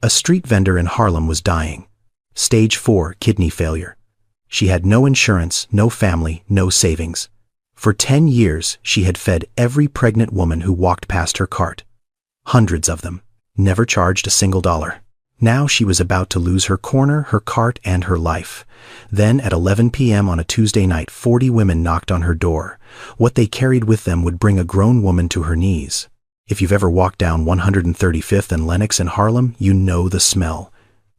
A street vendor in Harlem was dying. Stage 4 kidney failure. She had no insurance, no family, no savings. For 10 years, she had fed every pregnant woman who walked past her cart. Hundreds of them. Never charged a single dollar. Now she was about to lose her corner, her cart, and her life. Then at 11 p.m. on a Tuesday night, 40 women knocked on her door. What they carried with them would bring a grown woman to her knees. If you've ever walked down 135th and Lenox in Harlem, you know the smell.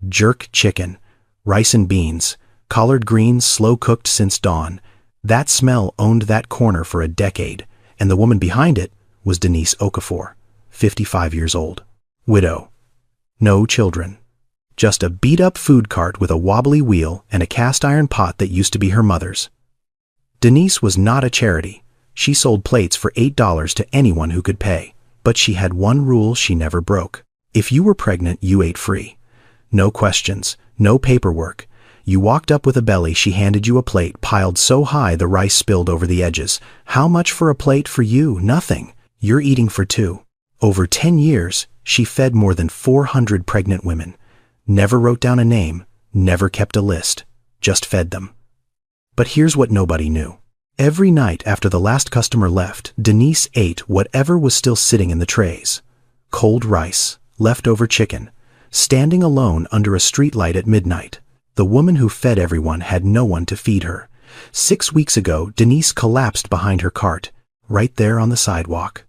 Jerk chicken, rice and beans, collard greens slow-cooked since dawn. That smell owned that corner for a decade, and the woman behind it was Denise Okafor, 55 years old. Widow. No children. Just a beat-up food cart with a wobbly wheel and a cast-iron pot that used to be her mother's. Denise was not a charity. She sold plates for $8 to anyone who could pay. But she had one rule she never broke. If you were pregnant, you ate free. No questions, no paperwork. You walked up with a belly, she handed you a plate piled so high the rice spilled over the edges. How much for a plate for you? Nothing. You're eating for two. Over 10 years, she fed more than 400 pregnant women. Never wrote down a name, never kept a list, just fed them. But here's what nobody knew. Every night after the last customer left, Denise ate whatever was still sitting in the trays. Cold rice, leftover chicken, standing alone under a streetlight at midnight. The woman who fed everyone had no one to feed her. 6 weeks ago, Denise collapsed behind her cart, right there on the sidewalk.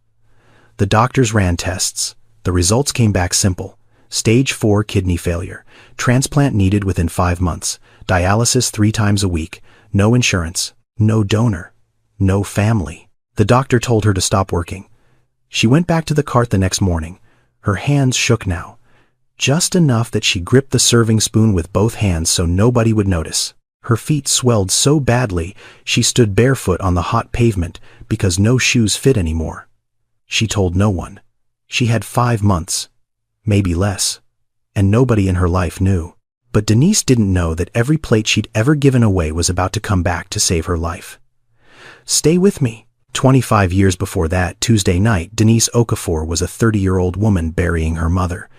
The doctors ran tests. The results came back simple. Stage 4 kidney failure. Transplant needed within 5 months. Dialysis 3 times a week. No insurance. No donor. No family. The doctor told her to stop working. She went back to the cart the next morning. Her hands shook now. Just enough that she gripped the serving spoon with both hands so nobody would notice. Her feet swelled so badly, she stood barefoot on the hot pavement because no shoes fit anymore. She told no one. She had 5 months, maybe less, and nobody in her life knew. But Denise didn't know that every plate she'd ever given away was about to come back to save her life. Stay with me. 25 years before that, Tuesday night, Denise Okafor was a 30-year-old woman burying her mother.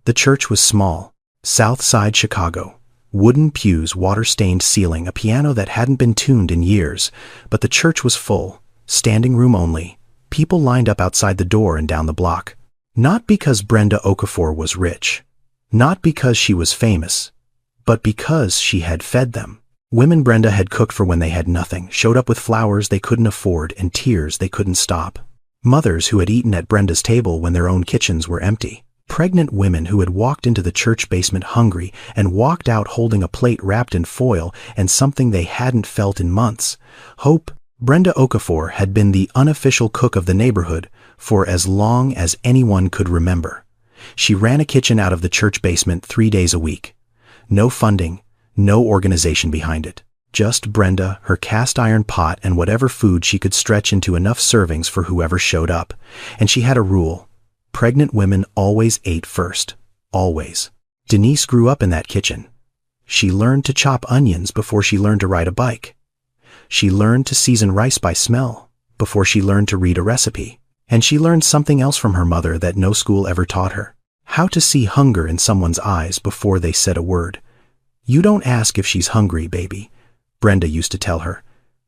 The church was small, South Side Chicago. Wooden pews, water-stained ceiling, a piano that hadn't been tuned in years. But the church was full, standing room only. People lined up outside the door and down the block. Not because Brenda Okafor was rich. Not because she was famous. But because she had fed them. Women Brenda had cooked for when they had nothing, showed up with flowers they couldn't afford and tears they couldn't stop. Mothers who had eaten at Brenda's table when their own kitchens were empty. Pregnant women who had walked into the church basement hungry and walked out holding a plate wrapped in foil and something they hadn't felt in months. Hope. Brenda Okafor had been the unofficial cook of the neighborhood for as long as anyone could remember. She ran a kitchen out of the church basement 3 days a week. No funding, no organization behind it. Just Brenda, her cast-iron pot, and whatever food she could stretch into enough servings for whoever showed up. And she had a rule. Pregnant women always ate first. Always. Denise grew up in that kitchen. She learned to chop onions before she learned to ride a bike. She learned to season rice by smell before she learned to read a recipe. And she learned something else from her mother that no school ever taught her. How to see hunger in someone's eyes before they said a word. You don't ask if she's hungry, baby, Brenda used to tell her.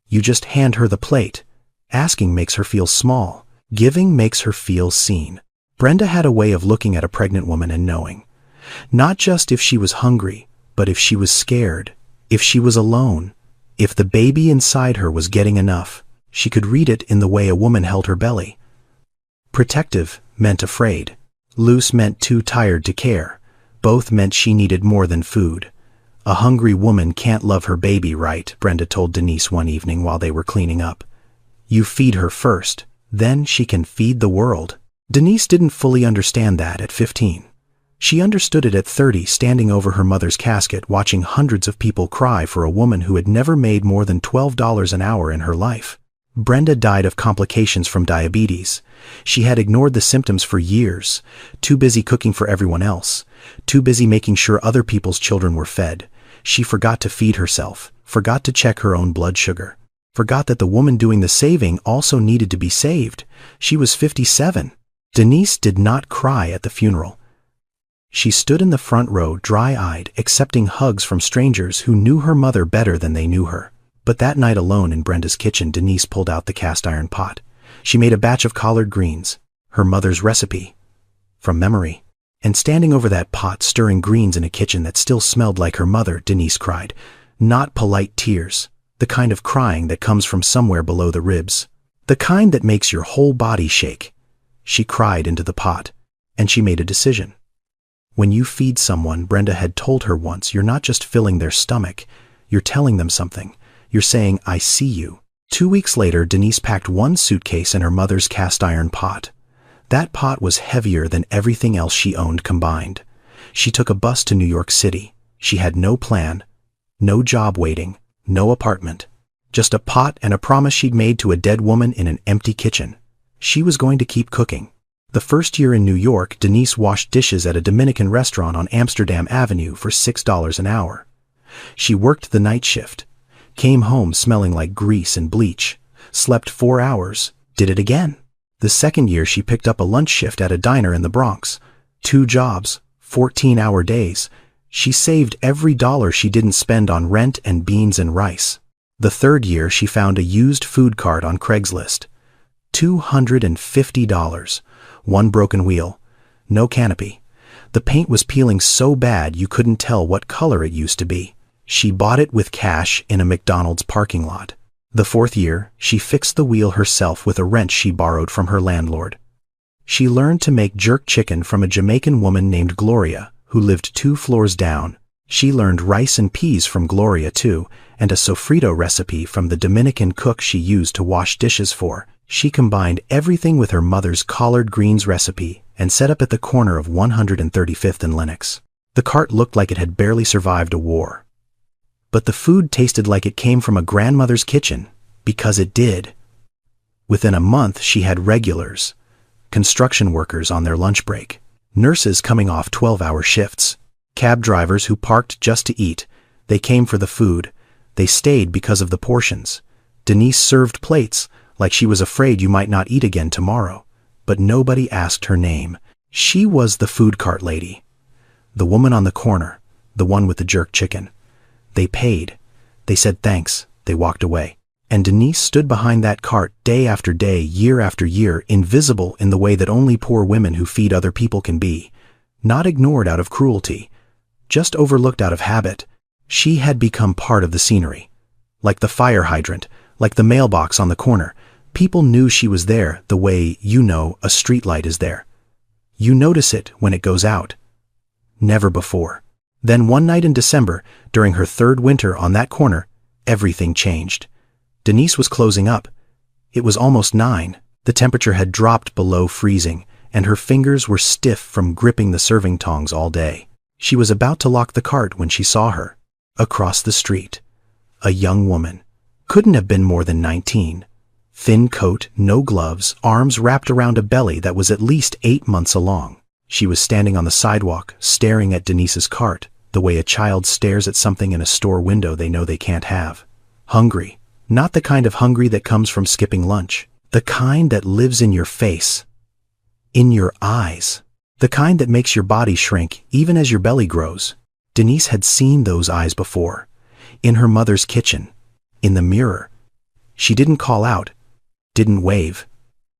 You just hand her the plate. Asking makes her feel small. Giving makes her feel seen. Brenda had a way of looking at a pregnant woman and knowing. Not just if she was hungry, but if she was scared, if she was alone, if the baby inside her was getting enough. She could read it in the way a woman held her belly. Protective meant afraid. Loose meant too tired to care. Both meant she needed more than food. A hungry woman can't love her baby right, Brenda told Denise one evening while they were cleaning up. You feed her first, then she can feed the world. Denise didn't fully understand that at 15. She understood it at 30, standing over her mother's casket, watching hundreds of people cry for a woman who had never made more than $12 an hour in her life. Brenda died of complications from diabetes. She had ignored the symptoms for years, too busy cooking for everyone else, too busy making sure other people's children were fed. She forgot to feed herself, forgot to check her own blood sugar, forgot that the woman doing the saving also needed to be saved. She was 57. Denise did not cry at the funeral. She stood in the front row, dry-eyed, accepting hugs from strangers who knew her mother better than they knew her. But that night alone in Brenda's kitchen, Denise pulled out the cast-iron pot. She made a batch of collard greens, her mother's recipe, from memory. And standing over that pot, stirring greens in a kitchen that still smelled like her mother, Denise cried. Not polite tears, the kind of crying that comes from somewhere below the ribs. The kind that makes your whole body shake. She cried into the pot, and she made a decision. When you feed someone, Brenda had told her once, you're not just filling their stomach, you're telling them something. You're saying, I see you. 2 weeks later, Denise packed one suitcase and her mother's cast-iron pot. That pot was heavier than everything else she owned combined. She took a bus to New York City. She had no plan, no job waiting, no apartment. Just a pot and a promise she'd made to a dead woman in an empty kitchen. She was going to keep cooking. The first year in New York, Denise washed dishes at a Dominican restaurant on Amsterdam Avenue for $6 an hour. She worked the night shift, came home smelling like grease and bleach, slept 4 hours, did it again. The second year, she picked up a lunch shift at a diner in the Bronx. 2 jobs, 14-hour days. She saved every dollar she didn't spend on rent and beans and rice. The third year, she found a used food cart on Craigslist. $250. 1 broken wheel. No canopy. The paint was peeling so bad you couldn't tell what color it used to be. She bought it with cash in a McDonald's parking lot. The fourth year, she fixed the wheel herself with a wrench she borrowed from her landlord. She learned to make jerk chicken from a Jamaican woman named Gloria, who lived 2 floors down. She learned rice and peas from Gloria too, and a sofrito recipe from the Dominican cook she used to wash dishes for. She combined everything with her mother's collard greens recipe and set up at the corner of 135th and Lenox. The cart looked like it had barely survived a war. But the food tasted like it came from a grandmother's kitchen, because it did. Within a month, she had regulars, construction workers on their lunch break, nurses coming off 12-hour shifts, cab drivers who parked just to eat. They came for the food. They stayed because of the portions. Denise served plates, like she was afraid you might not eat again tomorrow. But nobody asked her name. She was the food cart lady. The woman on the corner, the one with the jerk chicken. They paid. They said thanks. They walked away. And Denise stood behind that cart day after day, year after year, invisible in the way that only poor women who feed other people can be. Not ignored out of cruelty, just overlooked out of habit. She had become part of the scenery. Like the fire hydrant, like the mailbox on the corner. People knew she was there the way, a streetlight is there. You notice it when it goes out. Never before. Then one night in December, during her 3rd winter on that corner, everything changed. Denise was closing up. It was almost 9. The temperature had dropped below freezing, and her fingers were stiff from gripping the serving tongs all day. She was about to lock the cart when she saw her. Across the street. A young woman. Couldn't have been more than 19. Thin coat, no gloves, arms wrapped around a belly that was at least 8 months along. She was standing on the sidewalk, staring at Denise's cart, the way a child stares at something in a store window they know they can't have. Hungry. Not the kind of hungry that comes from skipping lunch. The kind that lives in your face. In your eyes. The kind that makes your body shrink even as your belly grows. Denise had seen those eyes before. In her mother's kitchen. In the mirror. She didn't call out. Didn't wave.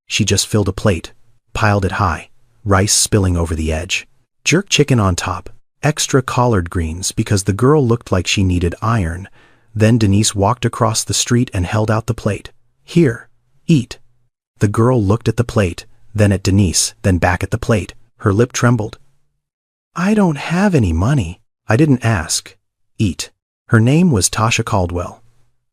She just filled a plate. Piled it high. Rice spilling over the edge. Jerk chicken on top. Extra collard greens because the girl looked like she needed iron. Then Denise walked across the street and held out the plate. Here, eat. The girl looked at the plate, then at Denise, then back at the plate. Her lip trembled. I don't have any money. I didn't ask. Eat. Her name was Tasha Caldwell.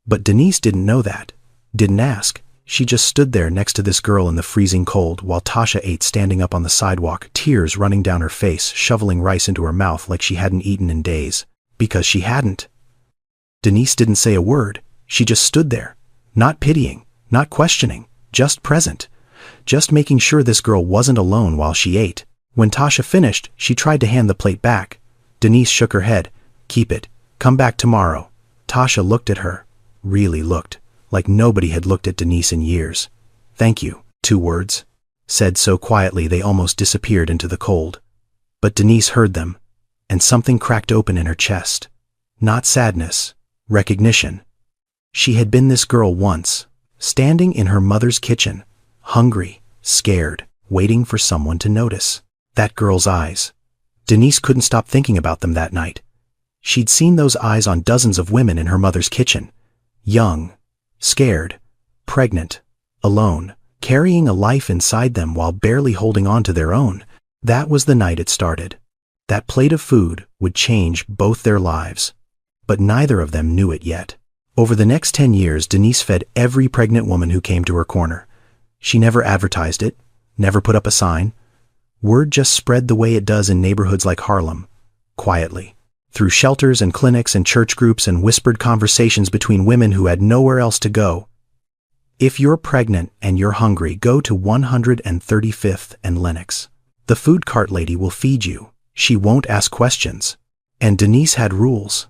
But Denise didn't know that. Didn't ask. She just stood there next to this girl in the freezing cold while Tasha ate, standing up on the sidewalk, tears running down her face, shoveling rice into her mouth like she hadn't eaten in days. Because she hadn't. Denise didn't say a word. She just stood there. Not pitying, not questioning, just present. Just making sure this girl wasn't alone while she ate. When Tasha finished, she tried to hand the plate back. Denise shook her head. Keep it. Come back tomorrow. Tasha looked at her. Really looked. Like nobody had looked at Denise in years. Thank you. 2 words. Said so quietly they almost disappeared into the cold. But Denise heard them, and something cracked open in her chest. Not sadness, recognition. She had been this girl once, standing in her mother's kitchen, hungry, scared, waiting for someone to notice. That girl's eyes. Denise couldn't stop thinking about them that night. She'd seen those eyes on dozens of women in her mother's kitchen. Young, scared, pregnant, alone, carrying a life inside them while barely holding on to their own. That was the night it started. That plate of food would change both their lives. But neither of them knew it yet. Over the next 10 years, Denise fed every pregnant woman who came to her corner. She never advertised it, never put up a sign. Word just spread the way it does in neighborhoods like Harlem, quietly, through shelters and clinics and church groups and whispered conversations between women who had nowhere else to go. If you're pregnant and you're hungry, go to 135th and Lenox. The food cart lady will feed you. She won't ask questions. And Denise had rules.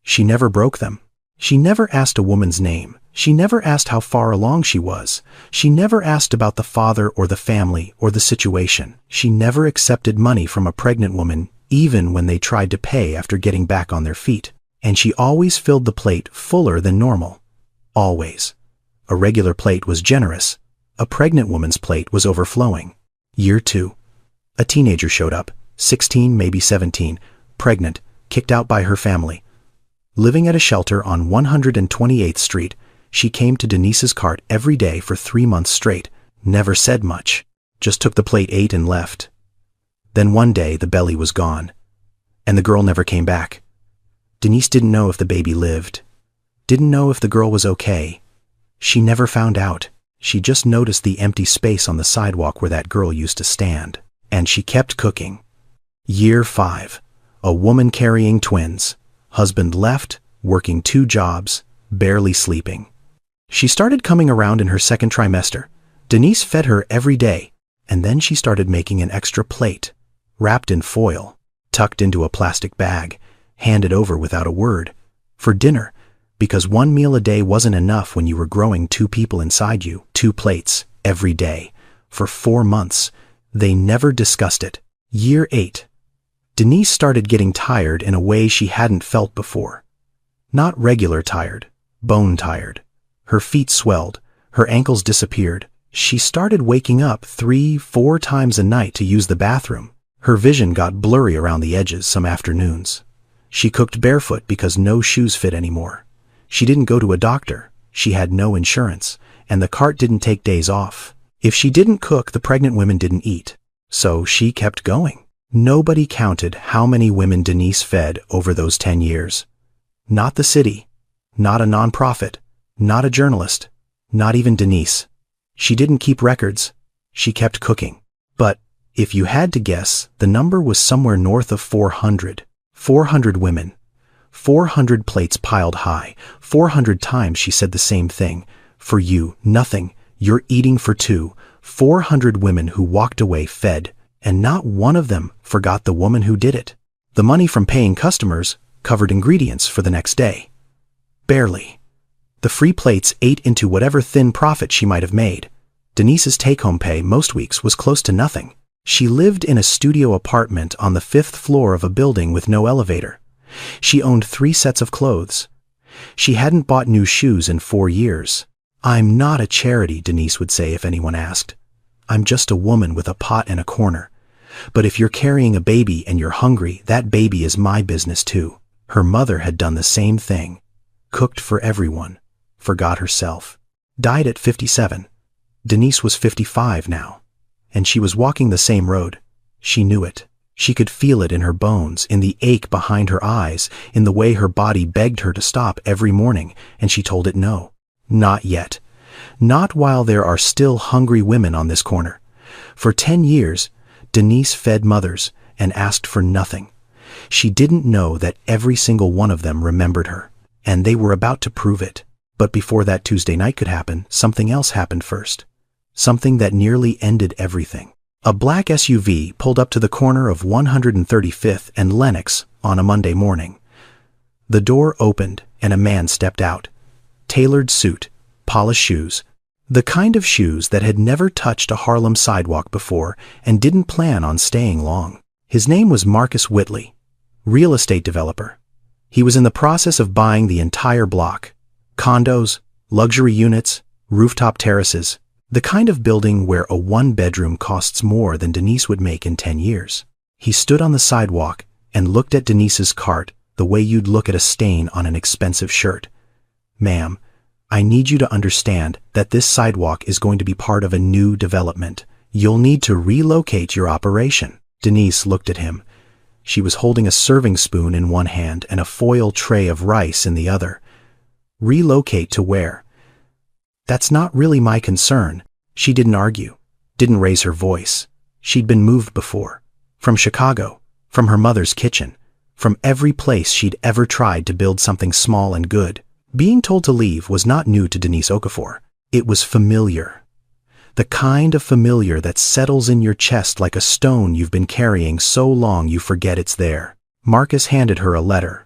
She never broke them. She never asked a woman's name. She never asked how far along she was. She never asked about the father or the family or the situation. She never accepted money from a pregnant woman, even when they tried to pay after getting back on their feet. And she always filled the plate fuller than normal. Always. A regular plate was generous. A pregnant woman's plate was overflowing. Year 2. A teenager showed up, 16, maybe 17, pregnant, kicked out by her family. Living at a shelter on 128th Street, she came to Denise's cart every day for 3 months straight, never said much, just took the plate, ate, and left. Then one day the belly was gone, and the girl never came back. Denise didn't know if the baby lived, didn't know if the girl was okay. She never found out. She just noticed the empty space on the sidewalk where that girl used to stand, and she kept cooking. Year 5. A woman carrying twins. Husband left, working 2 jobs, barely sleeping. She started coming around in her second trimester. Denise fed her every day, and then she started making an extra plate, wrapped in foil, tucked into a plastic bag, handed over without a word, for dinner, because 1 meal a day wasn't enough when you were growing 2 people inside you. 2 plates, every day, for 4 months. They never discussed it. Year 8. Denise started getting tired in a way she hadn't felt before. Not regular tired, bone tired. Her feet swelled, her ankles disappeared. She started waking up 3-4 times a night to use the bathroom. Her vision got blurry around the edges some afternoons. She cooked barefoot because no shoes fit anymore. She didn't go to a doctor. She had no insurance, and the cart didn't take days off. If she didn't cook, the pregnant women didn't eat. So she kept going. Nobody counted how many women Denise fed over those 10 years. Not the city, not a nonprofit, not a journalist, not even Denise. She didn't keep records. She kept cooking. But if you had to guess, the number was somewhere north of 400. 400 women. 400 plates piled high. 400 times she said the same thing. For you, nothing. You're eating for 2. 400 women who walked away fed. And not one of them forgot the woman who did it. The money from paying customers covered ingredients for the next day. Barely. The free plates ate into whatever thin profit she might have made. Denise's take-home pay most weeks was close to nothing. She lived in a studio apartment on the 5th floor of a building with no elevator. She owned 3 sets of clothes. She hadn't bought new shoes in 4 years. "I'm not a charity," Denise would say if anyone asked. "I'm just a woman with a pot and a corner. But if you're carrying a baby and you're hungry, that baby is my business too." Her mother had done the same thing. Cooked for everyone. Forgot herself. Died at 57. Denise was 55 now. And she was walking the same road. She knew it. She could feel it in her bones, in the ache behind her eyes, in the way her body begged her to stop every morning, and she told it no. Not yet. Not while there are still hungry women on this corner. For 10 years, Denise fed mothers and asked for nothing. She didn't know that every single one of them remembered her, and they were about to prove it. But before that Tuesday night could happen, something else happened first. Something that nearly ended everything. A black SUV pulled up to the corner of 135th and Lenox on a Monday morning. The door opened and a man stepped out. Tailored suit, polished shoes. The kind of shoes that had never touched a Harlem sidewalk before and didn't plan on staying long. His name was Marcus Whitley, real estate developer. He was in the process of buying the entire block. Condos, luxury units, rooftop terraces, the kind of building where a one-bedroom costs more than Denise would make in 10 years. He stood on the sidewalk and looked at Denise's cart the way you'd look at a stain on an expensive shirt. "Ma'am, I need you to understand that this sidewalk is going to be part of a new development. You'll need to relocate your operation." Denise looked at him. She was holding a serving spoon in one hand and a foil tray of rice in the other. "Relocate to where?" "That's not really my concern." She didn't argue, didn't raise her voice. She'd been moved before. From Chicago, from her mother's kitchen, from every place she'd ever tried to build something small and good. Being told to leave was not new to Denise Okafor. It was familiar. The kind of familiar that settles in your chest like a stone you've been carrying so long you forget it's there. Marcus handed her a letter.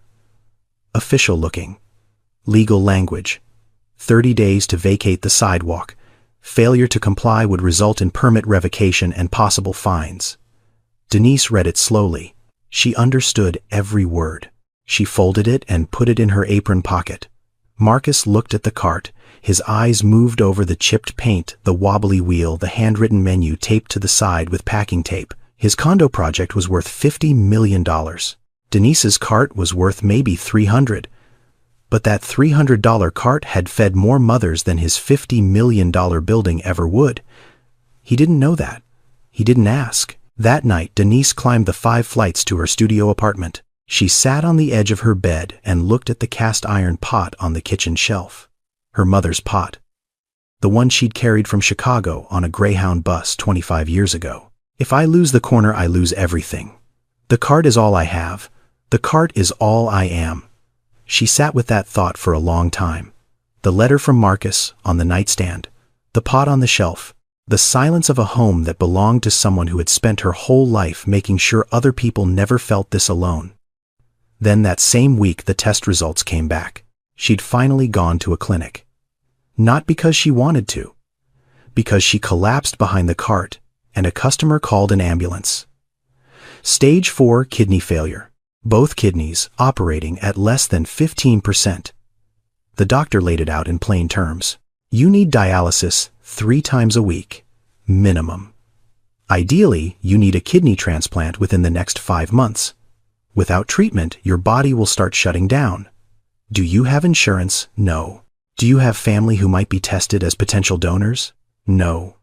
Official looking. Legal language. 30 days to vacate the sidewalk. Failure to comply would result in permit revocation and possible fines. Denise read it slowly. She understood every word. She folded it and put it in her apron pocket. Marcus looked at the cart. His eyes moved over the chipped paint, the wobbly wheel, the handwritten menu taped to the side with packing tape. His condo project was worth $50 million. Denise's cart was worth maybe $300. But that $300 cart had fed more mothers than his $50 million building ever would. He didn't know that. He didn't ask. That night, Denise climbed the 5 flights to her studio apartment. She sat on the edge of her bed and looked at the cast-iron pot on the kitchen shelf. Her mother's pot. The one she'd carried from Chicago on a Greyhound bus 25 years ago. "If I lose the corner, I lose everything. The cart is all I have. The cart is all I am." She sat with that thought for a long time. The letter from Marcus on the nightstand, the pot on the shelf, the silence of a home that belonged to someone who had spent her whole life making sure other people never felt this alone. Then that same week the test results came back. She'd finally gone to a clinic. Not because she wanted to, because she collapsed behind the cart and a customer called an ambulance. Stage 4 kidney failure. Both kidneys operating at less than 15%. The doctor laid it out in plain terms. You need dialysis 3 times a week, minimum. Ideally, you need a kidney transplant within the next 5 months. Without treatment, your body will start shutting down. Do you have insurance? No. Do you have family who might be tested as potential donors? No.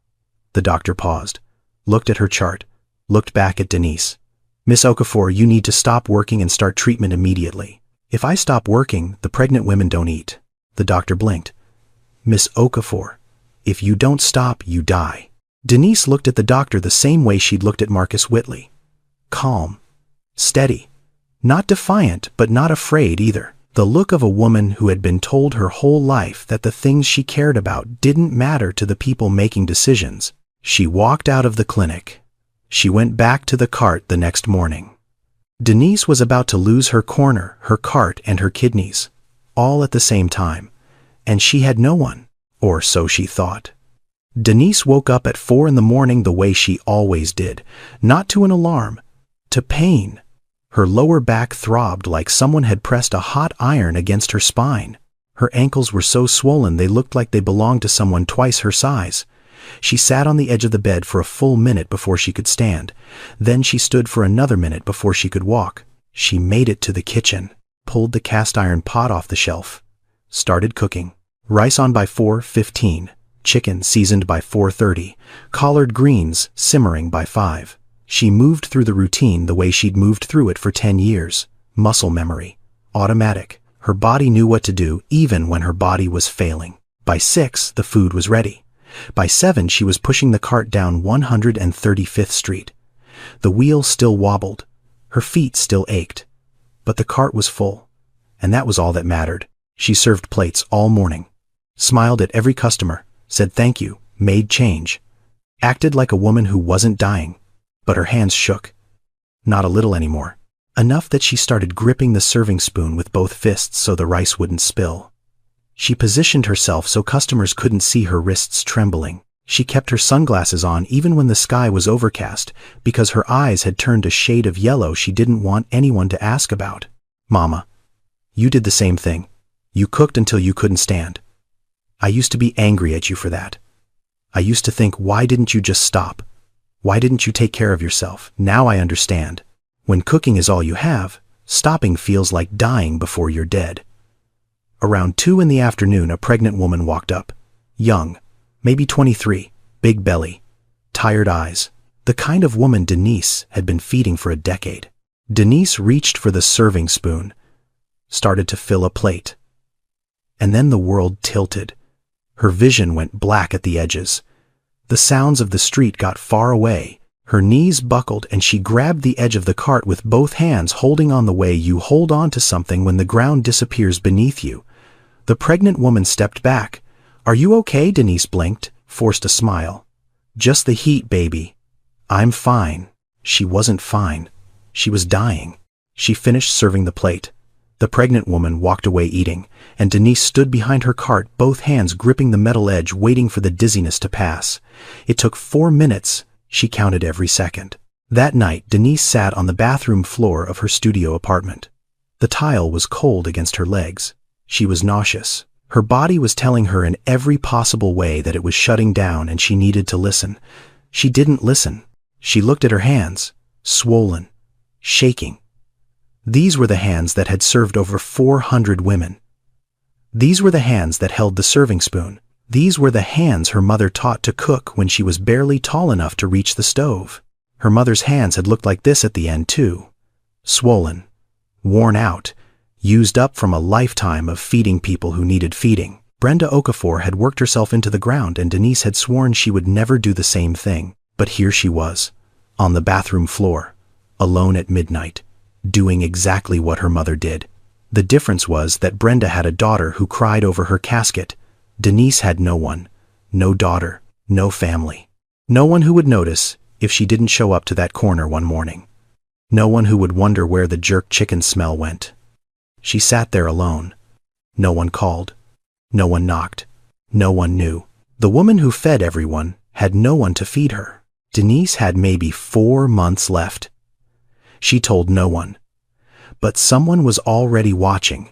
The doctor paused, looked at her chart, looked back at Denise. "Miss Okafor, you need to stop working and start treatment immediately. If I stop working, the pregnant women don't eat." The doctor blinked. "Miss Okafor, if you don't stop, you die." Denise looked at the doctor the same way she'd looked at Marcus Whitley. Calm. Steady. Not defiant, but not afraid either. The look of a woman who had been told her whole life that the things she cared about didn't matter to the people making decisions. She walked out of the clinic. She went back to the cart the next morning. Denise was about to lose her corner, her cart, and her kidneys, all at the same time, and she had no one, or so she thought. Denise woke up at 4 in the morning the way she always did, not to an alarm, to pain. Her lower back throbbed like someone had pressed a hot iron against her spine. Her ankles were so swollen they looked like they belonged to someone twice her size. She sat on the edge of the bed for a full minute before she could stand. Then she stood for another minute before she could walk. She made it to the kitchen, pulled the cast-iron pot off the shelf, started cooking. Rice on by 4:15, chicken seasoned by 4:30, collard greens simmering by 5. She moved through the routine the way she'd moved through it for 10 years. Muscle memory. Automatic. Her body knew what to do even when her body was failing. By 6, the food was ready. By 7, she was pushing the cart down 135th Street. The wheel still wobbled. Her feet still ached. But the cart was full. And that was all that mattered. She served plates all morning. Smiled at every customer. Said thank you. Made change. Acted like a woman who wasn't dying. But her hands shook. Not a little anymore. Enough that she started gripping the serving spoon with both fists so the rice wouldn't spill. She positioned herself so customers couldn't see her wrists trembling. She kept her sunglasses on even when the sky was overcast because her eyes had turned a shade of yellow she didn't want anyone to ask about. Mama, you did the same thing. You cooked until you couldn't stand. I used to be angry at you for that. I used to think, why didn't you just stop? Why didn't you take care of yourself? Now I understand. When cooking is all you have, stopping feels like dying before you're dead. Around 2 in the afternoon, a pregnant woman walked up. Young, maybe 23, big belly, tired eyes. The kind of woman Denise had been feeding for a decade. Denise reached for the serving spoon, started to fill a plate. And then the world tilted. Her vision went black at the edges. The sounds of the street got far away. Her knees buckled and she grabbed the edge of the cart with both hands, holding on the way you hold on to something when the ground disappears beneath you. The pregnant woman stepped back. Are you okay? Denise blinked, forced a smile. Just the heat, baby. I'm fine. She wasn't fine. She was dying. She finished serving the plate. The pregnant woman walked away eating, and Denise stood behind her cart, both hands gripping the metal edge, waiting for the dizziness to pass. It took 4 minutes. She counted every second. That night, Denise sat on the bathroom floor of her studio apartment. The tile was cold against her legs. She was nauseous. Her body was telling her in every possible way that it was shutting down and she needed to listen. She didn't listen. She looked at her hands, swollen, shaking. These were the hands that had served over 400 women. These were the hands that held the serving spoon. These were the hands her mother taught to cook when she was barely tall enough to reach the stove. Her mother's hands had looked like this at the end too. Swollen, worn out, used up from a lifetime of feeding people who needed feeding. Brenda Okafor had worked herself into the ground, and Denise had sworn she would never do the same thing. But here she was, on the bathroom floor, alone at midnight, doing exactly what her mother did. The difference was that Brenda had a daughter who cried over her casket. Denise had no one, no daughter, no family. No one who would notice if she didn't show up to that corner one morning. No one who would wonder where the jerk chicken smell went. She sat there alone. No one called. No one knocked. No one knew. The woman who fed everyone had no one to feed her. Denise had maybe 4 months left. She told no one. But someone was already watching.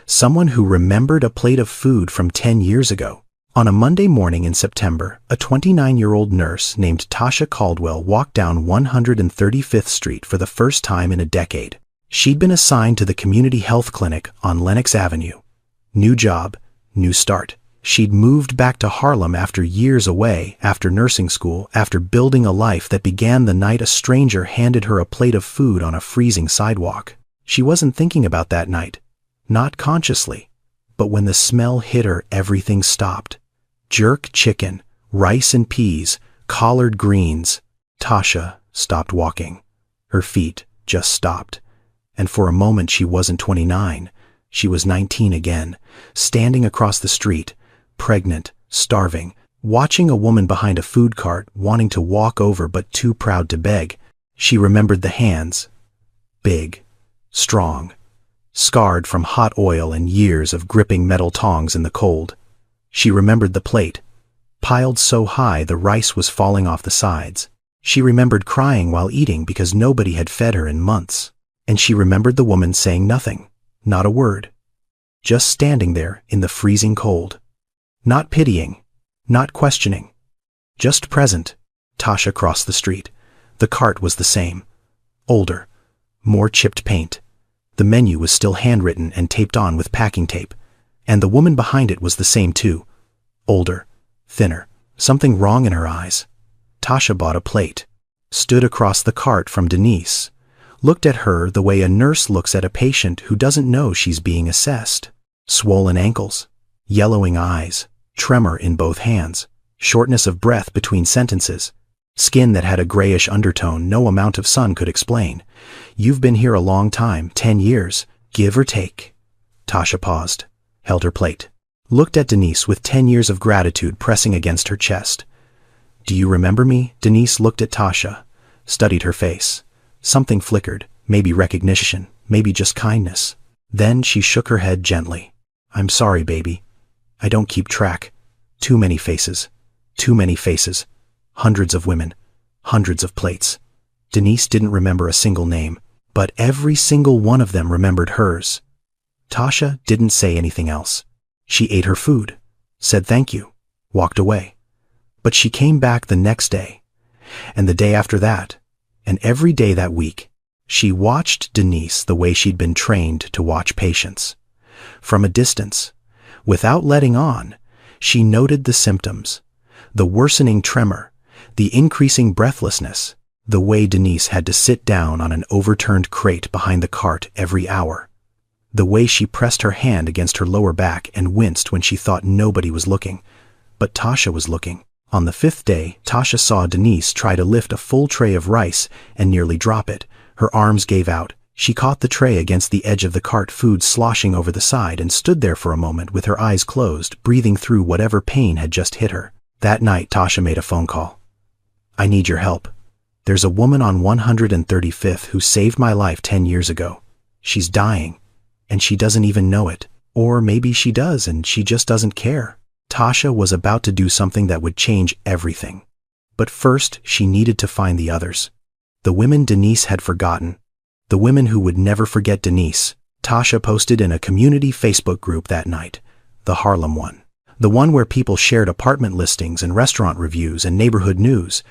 Someone who remembered a plate of food from 10 years ago. On a Monday morning in September, a 29-year-old nurse named Tasha Caldwell walked down 135th Street for the first time in a decade. She'd been assigned to the community health clinic on Lenox Avenue. New job, new start. She'd moved back to Harlem after years away, after nursing school, after building a life that began the night a stranger handed her a plate of food on a freezing sidewalk. She wasn't thinking about that night, not consciously, but when the smell hit her, everything stopped. Jerk chicken, rice and peas, collard greens. Tasha stopped walking. Her feet just stopped. And for a moment she wasn't 29. She was 19 again, standing across the street, pregnant, starving, watching a woman behind a food cart, wanting to walk over but too proud to beg. She remembered the hands. Big, strong, scarred from hot oil and years of gripping metal tongs in the cold. She remembered the plate, piled so high the rice was falling off the sides. She remembered crying while eating because nobody had fed her in months. And she remembered the woman saying nothing, not a word, just standing there in the freezing cold. Not pitying, not questioning, just present. Tasha crossed the street. The cart was the same. Older, more chipped paint. The menu was still handwritten and taped on with packing tape. And the woman behind it was the same too. Older, thinner, something wrong in her eyes. Tasha bought a plate, stood across the cart from Denise, looked at her the way a nurse looks at a patient who doesn't know she's being assessed. Swollen ankles, yellowing eyes, tremor in both hands, shortness of breath between sentences, skin that had a grayish undertone no amount of sun could explain. You've been here a long time, 10 years, give or take. Tasha paused, held her plate, looked at Denise with 10 years of gratitude pressing against her chest. Do you remember me? Denise looked at Tasha, studied her face. Something flickered, maybe recognition, maybe just kindness. Then she shook her head gently. I'm sorry, baby. I don't keep track. Too many faces. Too many faces. Hundreds of women. Hundreds of plates. Denise didn't remember a single name, but every single one of them remembered hers. Tasha didn't say anything else. She ate her food, said thank you, walked away. But she came back the next day, and the day after that, and every day that week. She watched Denise the way she'd been trained to watch patients. From a distance, without letting on, she noted the symptoms, the worsening tremor, the increasing breathlessness, the way Denise had to sit down on an overturned crate behind the cart every hour, the way she pressed her hand against her lower back and winced when she thought nobody was looking. But Tasha was looking. On the 5th day, Tasha saw Denise try to lift a full tray of rice and nearly drop it. Her arms gave out. She caught the tray against the edge of the cart, food sloshing over the side, and stood there for a moment with her eyes closed, breathing through whatever pain had just hit her. That night, Tasha made a phone call. "I need your help. There's a woman on 135th who saved my life 10 years ago. She's dying, and she doesn't even know it. Or maybe she does and she just doesn't care." Tasha was about to do something that would change everything. But first, she needed to find the others. The women Denise had forgotten. The women who would never forget Denise. Tasha posted in a community Facebook group that night, the Harlem one. The one where people shared apartment listings and restaurant reviews and neighborhood news.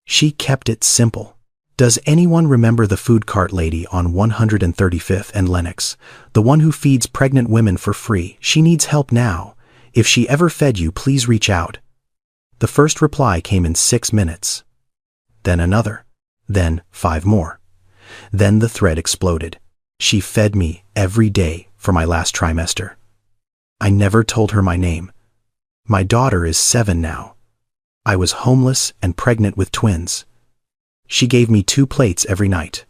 She kept it simple. Does anyone remember the food cart lady on 135th and Lenox? The one who feeds pregnant women for free. She needs help now. If she ever fed you, please reach out. The first reply came in 6 minutes. Then another. Then 5 more. Then the thread exploded. She fed me every day for my last trimester. I never told her my name. My daughter is 7 now. I was homeless and pregnant with twins. She gave me 2 plates every night.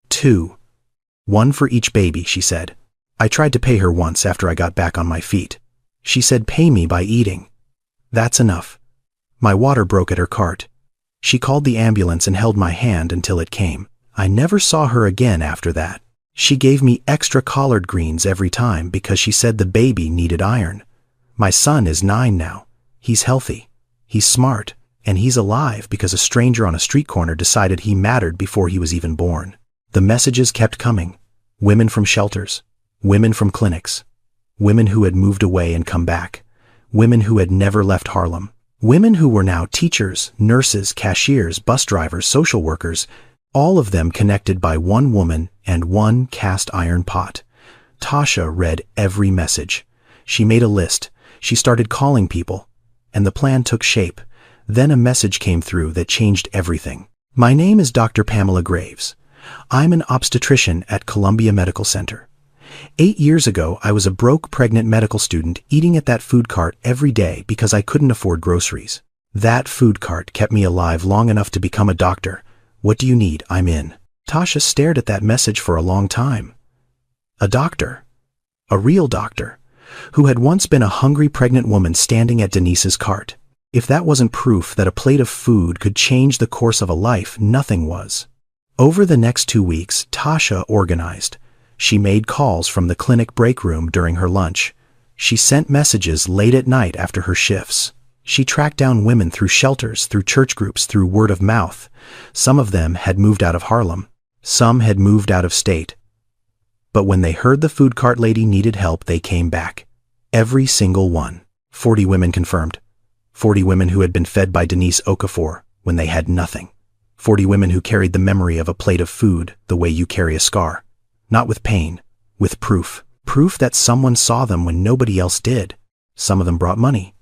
2. 1 for each baby, she said. I tried to pay her once after I got back on my feet. She said, "Pay me by eating." That's enough. My water broke at her cart. She called the ambulance and held my hand until it came. I never saw her again after that. She gave me extra collard greens every time because she said the baby needed iron. My son is 9 now. He's healthy. He's smart. And he's alive because a stranger on a street corner decided he mattered before he was even born. The messages kept coming. Women from shelters. Women from clinics. Women who had moved away and come back. Women who had never left Harlem. Women who were now teachers, nurses, cashiers, bus drivers, social workers, all of them connected by one woman and one cast iron pot. Tasha read every message. She made a list. She started calling people. And the plan took shape. Then a message came through that changed everything. "My name is Dr. Pamela Graves. I'm an obstetrician at Columbia Medical Center. 8 years ago, I was a broke pregnant medical student eating at that food cart every day because I couldn't afford groceries. That food cart kept me alive long enough to become a doctor. What do you need? I'm in." Tasha stared at that message for a long time. A doctor. A real doctor. Who had once been a hungry pregnant woman standing at Denise's cart. If that wasn't proof that a plate of food could change the course of a life, nothing was. Over the next 2 weeks, Tasha organized. She made calls from the clinic break room during her lunch. She sent messages late at night after her shifts. She tracked down women through shelters, through church groups, through word of mouth. Some of them had moved out of Harlem. Some had moved out of state. But when they heard the food cart lady needed help, they came back. Every single one. 40 women confirmed. 40 women who had been fed by Denise Okafor when they had nothing. 40 women who carried the memory of a plate of food the way you carry a scar. Not with pain, with proof. Proof that someone saw them when nobody else did. Some of them brought money.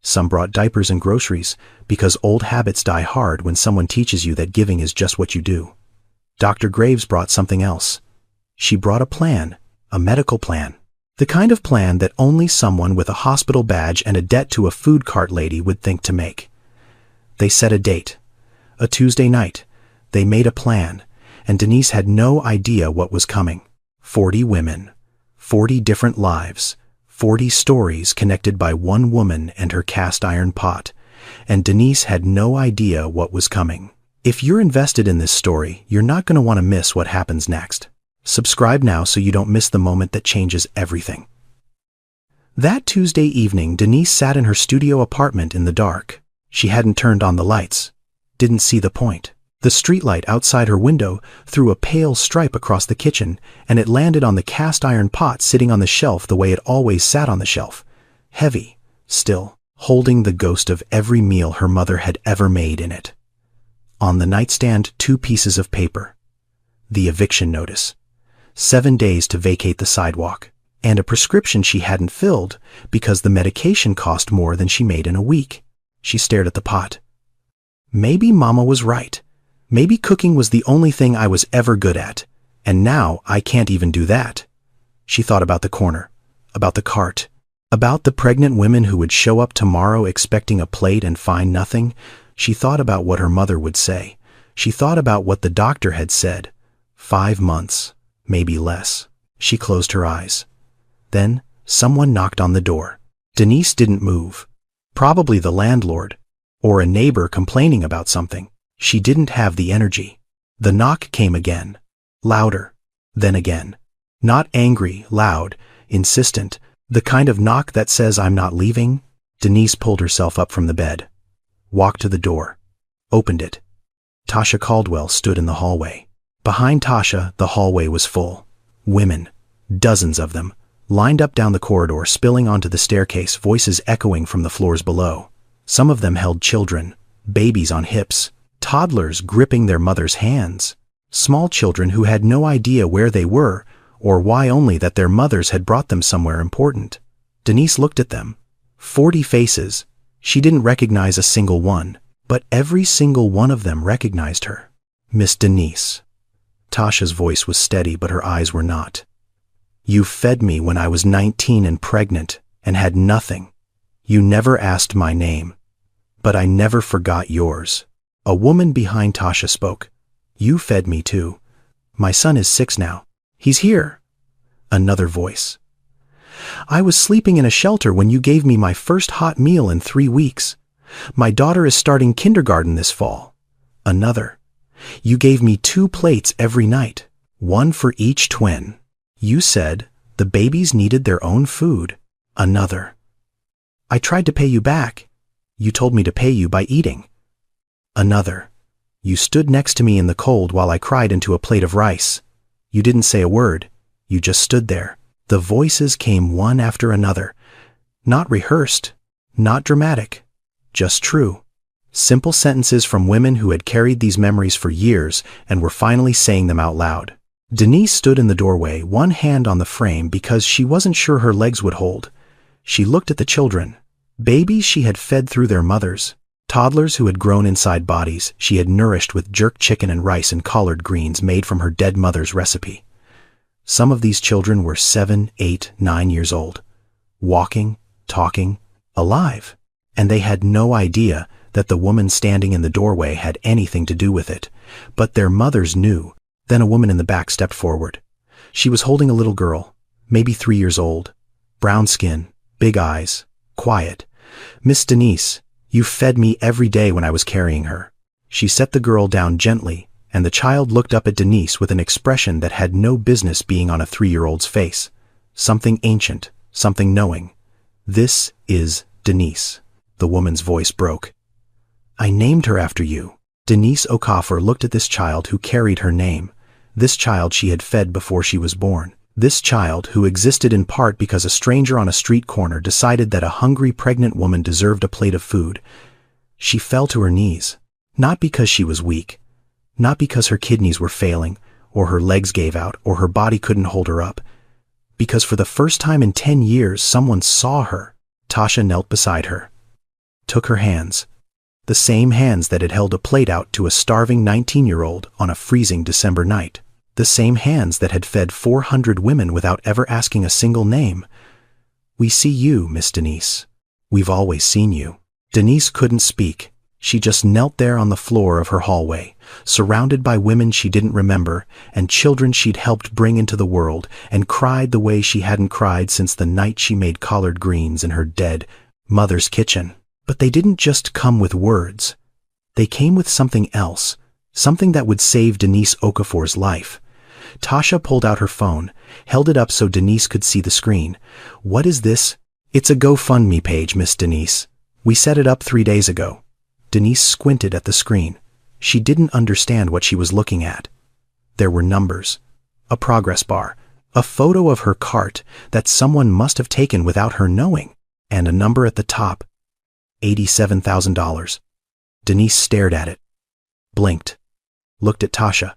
Some brought diapers and groceries, because old habits die hard when someone teaches you that giving is just what you do. Dr. Graves brought something else. She brought a plan, a medical plan. The kind of plan that only someone with a hospital badge and a debt to a food cart lady would think to make. They set a date. A Tuesday night. They made a plan. And Denise had no idea what was coming. 40 women, 40 different lives, 40 stories connected by one woman and her cast iron pot. And Denise had no idea what was coming. If you're invested in this story, you're not going to want to miss what happens next. Subscribe now so you don't miss the moment that changes everything. That Tuesday evening, Denise sat in her studio apartment in the dark. She hadn't turned on the lights. Didn't see the point. The streetlight outside her window threw a pale stripe across the kitchen, and it landed on the cast-iron pot sitting on the shelf the way it always sat on the shelf. Heavy, still, holding the ghost of every meal her mother had ever made in it. On the nightstand, 2 pieces of paper. The eviction notice. 7 days to vacate the sidewalk. And a prescription she hadn't filled because the medication cost more than she made in a week. She stared at the pot. Maybe Mama was right. Maybe cooking was the only thing I was ever good at, and now I can't even do that. She thought about the corner, about the cart, about the pregnant women who would show up tomorrow expecting a plate and find nothing. She thought about what her mother would say. She thought about what the doctor had said. 5 months, maybe less. She closed her eyes. Then someone knocked on the door. Denise didn't move. Probably the landlord, or a neighbor complaining about something. She didn't have the energy. The knock came again. Louder. Then again. Not angry, loud, insistent. The kind of knock that says, "I'm not leaving." Denise pulled herself up from the bed. Walked to the door. Opened it. Tasha Caldwell stood in the hallway. Behind Tasha, the hallway was full. Women. Dozens of them. Lined up down the corridor, spilling onto the staircase, voices echoing from the floors below. Some of them held children. Babies on hips. Toddlers gripping their mothers' hands. Small children who had no idea where they were, or why, only that their mothers had brought them somewhere important. Denise looked at them. 40 faces. She didn't recognize a single one, but every single one of them recognized her. "Miss Denise." Tasha's voice was steady, but her eyes were not. "You fed me when I was 19 and pregnant, and had nothing. You never asked my name, but I never forgot yours." A woman behind Tasha spoke. "You fed me too. My son is 6 now. He's here." Another voice. "I was sleeping in a shelter when you gave me my first hot meal in 3 weeks. My daughter is starting kindergarten this fall." Another. "You gave me 2 plates every night, 1 for each twin. You said the babies needed their own food." Another. "I tried to pay you back. You told me to pay you by eating." Another. "You stood next to me in the cold while I cried into a plate of rice. You didn't say a word. You just stood there." The voices came one after another. Not rehearsed, not dramatic, just true. Simple sentences from women who had carried these memories for years and were finally saying them out loud. Denise stood in the doorway, one hand on the frame because she wasn't sure her legs would hold. She looked at the children. Babies she had fed through their mothers. Toddlers who had grown inside bodies she had nourished with jerk chicken and rice and collard greens made from her dead mother's recipe. Some of these children were 7, 8, 9 years old. Walking, talking, alive. And they had no idea that the woman standing in the doorway had anything to do with it. But their mothers knew. Then a woman in the back stepped forward. She was holding a little girl, maybe 3 years old. Brown skin, big eyes, quiet. "Miss Denise, you fed me every day when I was carrying her." She set the girl down gently, and the child looked up at Denise with an expression that had no business being on a 3-year-old's face. Something ancient, something knowing. "This is Denise," the woman's voice broke. "I named her after you." Denise Okafor looked at this child who carried her name. This child she had fed before she was born. This child who existed in part because a stranger on a street corner decided that a hungry pregnant woman deserved a plate of food. She fell to her knees, not because she was weak, not because her kidneys were failing, or her legs gave out, or her body couldn't hold her up, because for the first time in 10 years someone saw her. Tasha knelt beside her, took her hands, the same hands that had held a plate out to a starving 19-year-old on a freezing December night. The same hands that had fed 400 women without ever asking a single name. "We see you, Miss Denise. We've always seen you." Denise couldn't speak. She just knelt there on the floor of her hallway, surrounded by women she didn't remember and children she'd helped bring into the world, and cried the way she hadn't cried since the night she made collard greens in her dead mother's kitchen. But they didn't just come with words. They came with something else, something that would save Denise Okafor's life. Tasha pulled out her phone, held it up so Denise could see the screen. "What is this?" It's a GoFundMe page, Miss Denise. We set it up 3 days ago. Denise squinted at the screen. She didn't understand what she was looking at. There were numbers, a progress bar, a photo of her cart that someone must have taken without her knowing, and a number at the top, $87,000. Denise stared at it, blinked, looked at Tasha,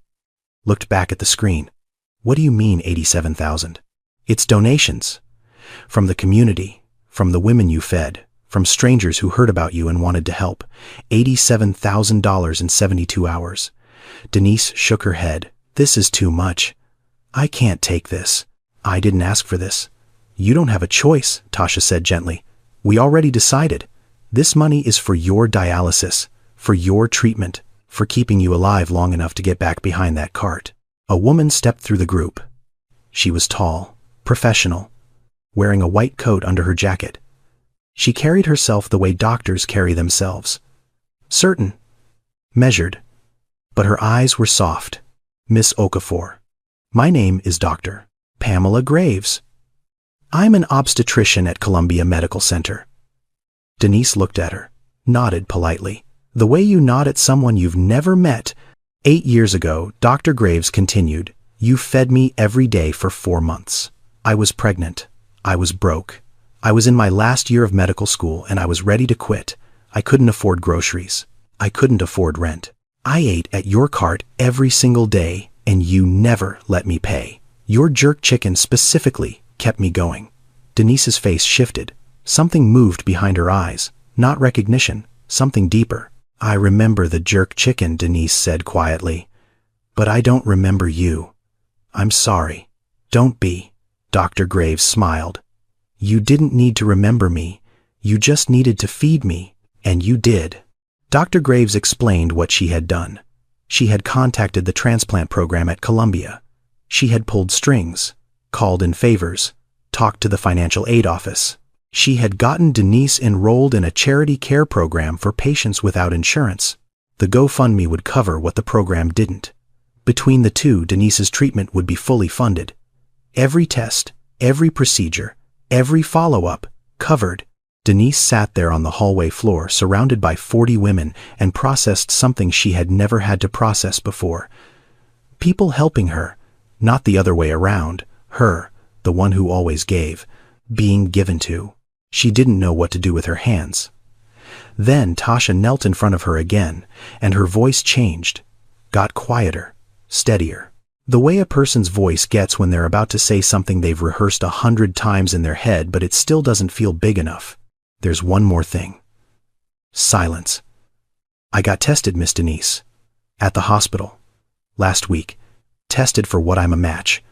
looked back at the screen. What do you mean 87,000? It's donations. From the community, from the women you fed, from strangers who heard about you and wanted to help. $87,000 in 72 hours. Denise shook her head. This is too much. I can't take this. I didn't ask for this. You don't have a choice, Tasha said gently. We already decided. This money is for your dialysis, for your treatment, for keeping you alive long enough to get back behind that cart. A woman stepped through the group. She was tall, professional, wearing a white coat under her jacket. She carried herself the way doctors carry themselves. Certain, measured, but her eyes were soft. Miss Okafor. My name is Dr. Pamela Graves. I'm an obstetrician at Columbia Medical Center. Denise looked at her, nodded politely. The way you nod at someone you've never met. 8 years ago, Dr. Graves continued, you fed me every day for 4 months. I was pregnant. I was broke. I was in my last year of medical school and I was ready to quit. I couldn't afford groceries. I couldn't afford rent. I ate at your cart every single day and you never let me pay. Your jerk chicken specifically kept me going. Denise's face shifted. Something moved behind her eyes. Not recognition, something deeper. I remember the jerk chicken, Denise said quietly. But I don't remember you. I'm sorry. Don't be. Dr. Graves smiled. You didn't need to remember me. You just needed to feed me, and you did. Dr. Graves explained what she had done. She had contacted the transplant program at Columbia. She had pulled strings, called in favors, talked to the financial aid office. She had gotten Denise enrolled in a charity care program for patients without insurance. The GoFundMe would cover what the program didn't. Between the two, Denise's treatment would be fully funded. Every test, every procedure, every follow-up, covered. Denise sat there on the hallway floor, surrounded by 40 women, and processed something she had never had to process before. People helping her, not the other way around, her, the one who always gave, being given to. She didn't know what to do with her hands. Then Tasha knelt in front of her again, and her voice changed, got quieter, steadier. The way a person's voice gets when they're about to say something they've rehearsed 100 times in their head, but it still doesn't feel big enough. There's one more thing. Silence. I got tested, Miss Denise. At the hospital. Last week. Tested for what I'm a match.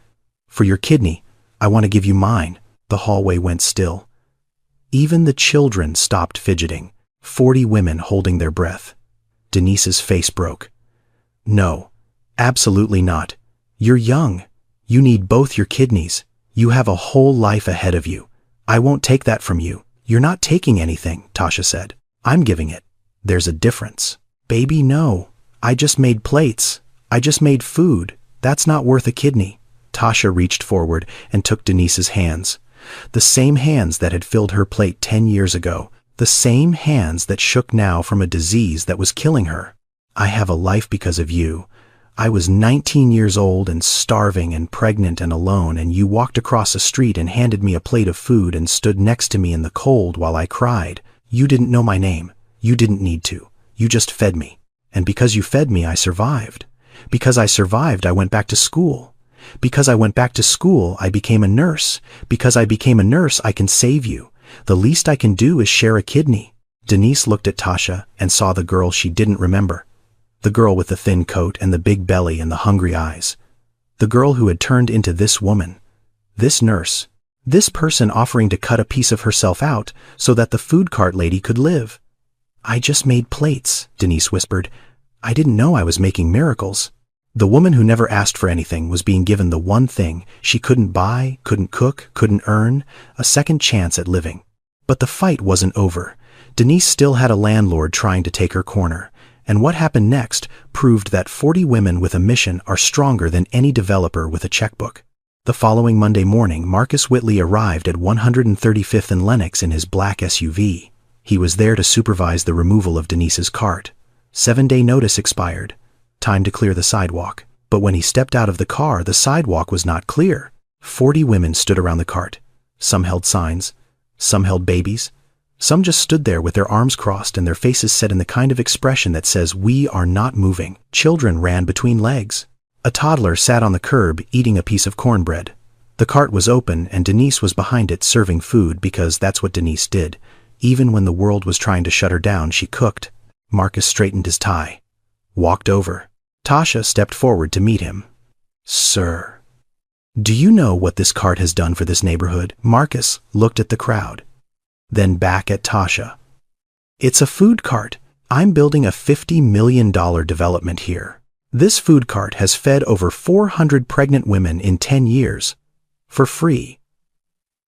For your kidney, I want to give you mine. The hallway went still. Even the children stopped fidgeting. 40 women holding their breath. Denise's face broke. No, absolutely not. You're young. You need both your kidneys. You have a whole life ahead of you. I won't take that from you. You're not taking anything, Tasha said. I'm giving it. There's a difference. Baby, no. I just made plates. I just made food. That's not worth a kidney. Tasha reached forward and took Denise's hands. The same hands that had filled her plate 10 years ago. The same hands that shook now from a disease that was killing her. I have a life because of you. I was 19 years old and starving and pregnant and alone, and you walked across a street and handed me a plate of food and stood next to me in the cold while I cried. You didn't know my name. You didn't need to. You just fed me. And because you fed me, I survived. Because I survived, I went back to school. Because I went back to school, I became a nurse. Because I became a nurse, I can save you. The least I can do is share a kidney. Denise looked at Tasha and saw the girl she didn't remember. The girl with the thin coat and the big belly and the hungry eyes. The girl who had turned into this woman. This nurse. This person offering to cut a piece of herself out so that the food cart lady could live. I just made plates, Denise whispered. I didn't know I was making miracles. The woman who never asked for anything was being given the one thing she couldn't buy, couldn't cook, couldn't earn, a second chance at living. But the fight wasn't over. Denise still had a landlord trying to take her corner. And what happened next proved that 40 women with a mission are stronger than any developer with a checkbook. The following Monday morning, Marcus Whitley arrived at 135th and Lenox in his black SUV. He was there to supervise the removal of Denise's cart. 7-day notice expired. Time to clear the sidewalk. But when he stepped out of the car, the sidewalk was not clear. 40 women stood around the cart. Some held signs. Some held babies. Some just stood there with their arms crossed and their faces set in the kind of expression that says, "We are not moving." Children ran between legs. A toddler sat on the curb eating a piece of cornbread. The cart was open and Denise was behind it serving food because that's what Denise did. Even when the world was trying to shut her down, she cooked. Marcus straightened his tie, walked over. Tasha stepped forward to meet him. "Sir, do you know what this cart has done for this neighborhood?" Marcus looked at the crowd, then back at Tasha. "It's a food cart. I'm building a $50 million development here. This food cart has fed over 400 pregnant women in 10 years. For free.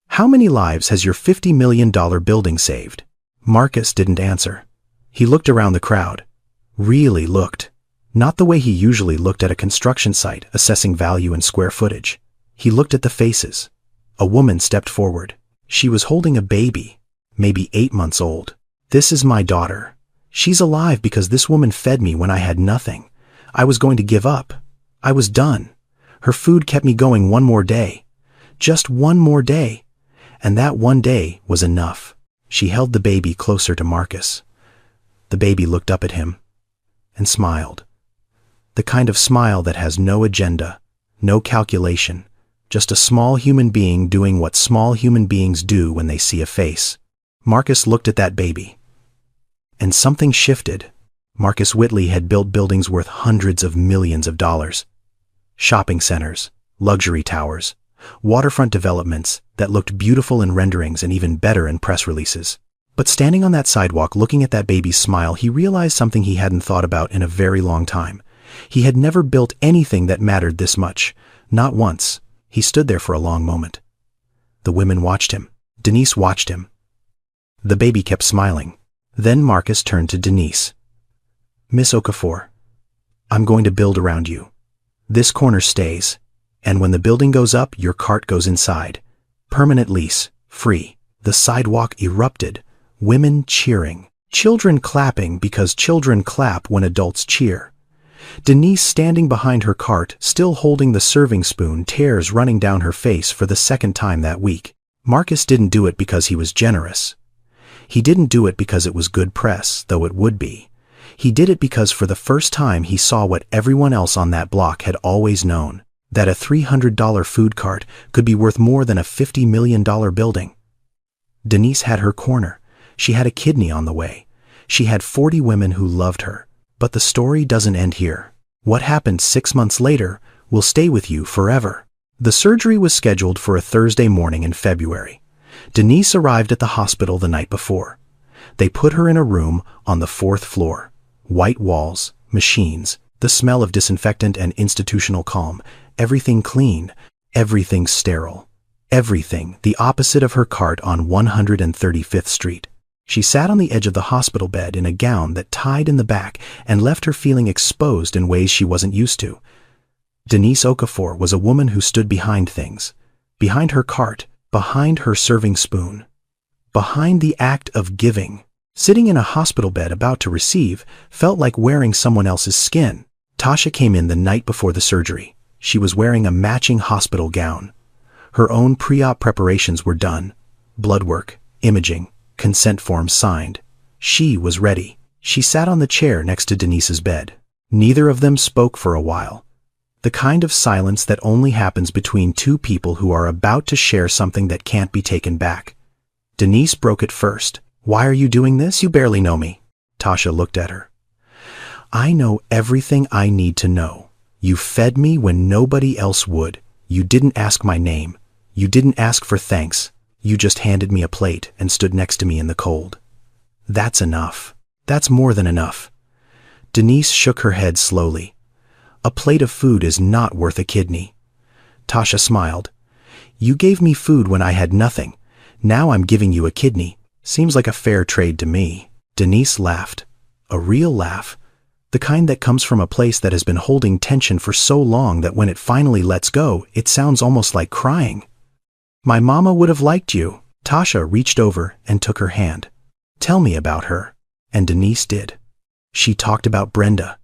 How many lives has your $50 million building saved?" Marcus didn't answer. He looked around the crowd. Really looked. Not the way he usually looked at a construction site, assessing value and square footage. He looked at the faces. A woman stepped forward. She was holding a baby, maybe 8 months old. "This is my daughter. She's alive because this woman fed me when I had nothing. I was going to give up. I was done. Her food kept me going one more day. Just one more day. And that one day was enough." She held the baby closer to Marcus. The baby looked up at him and smiled. The kind of smile that has no agenda, no calculation, just a small human being doing what small human beings do when they see a face. Marcus looked at that baby. And something shifted. Marcus Whitley had built buildings worth hundreds of millions of dollars. Shopping centers, luxury towers, waterfront developments that looked beautiful in renderings and even better in press releases. But standing on that sidewalk looking at that baby's smile, he realized something he hadn't thought about in a very long time. He had never built anything that mattered this much. Not once. He stood there for a long moment. The women watched him. Denise watched him. The baby kept smiling. Then Marcus turned to Denise. "Miss Okafor, I'm going to build around you. This corner stays, and when the building goes up, your cart goes inside. Permanent lease, free." The sidewalk erupted, women cheering, children clapping because children clap when adults cheer. Denise standing behind her cart, still holding the serving spoon, tears running down her face for the second time that week. Marcus didn't do it because he was generous. He didn't do it because it was good press, though it would be. He did it because for the first time he saw what everyone else on that block had always known, that a $300 food cart could be worth more than a $50 million building. Denise had her corner. She had a kidney on the way. She had 40 women who loved her. But the story doesn't end here. What happened 6 months later will stay with you forever. The surgery was scheduled for a Thursday morning in February. Denise arrived at the hospital the night before. They put her in a room on the 4th floor. White walls, machines, the smell of disinfectant and institutional calm, everything clean, everything sterile, everything the opposite of her cart on 135th Street. She sat on the edge of the hospital bed in a gown that tied in the back and left her feeling exposed in ways she wasn't used to. Denise Okafor was a woman who stood behind things, behind her cart, behind her serving spoon, behind the act of giving. Sitting in a hospital bed about to receive felt like wearing someone else's skin. Tasha came in the night before the surgery. She was wearing a matching hospital gown. Her own pre-op preparations were done. Blood work, imaging, consent forms signed. She was ready. She sat on the chair next to Denise's bed. Neither of them spoke for a while. The kind of silence that only happens between two people who are about to share something that can't be taken back. Denise broke it first. "Why are you doing this? You barely know me." Tasha looked at her. "I know everything I need to know. You fed me when nobody else would. You didn't ask my name. You didn't ask for thanks. You just handed me a plate and stood next to me in the cold. That's enough. That's more than enough." Denise shook her head slowly. "A plate of food is not worth a kidney." Tasha smiled. "You gave me food when I had nothing. Now I'm giving you a kidney. Seems like a fair trade to me." Denise laughed. A real laugh. The kind that comes from a place that has been holding tension for so long that when it finally lets go, it sounds almost like crying. My mama would have liked you. Tasha reached over and took her hand. Tell me about her. And Denise did. She talked about Brenda,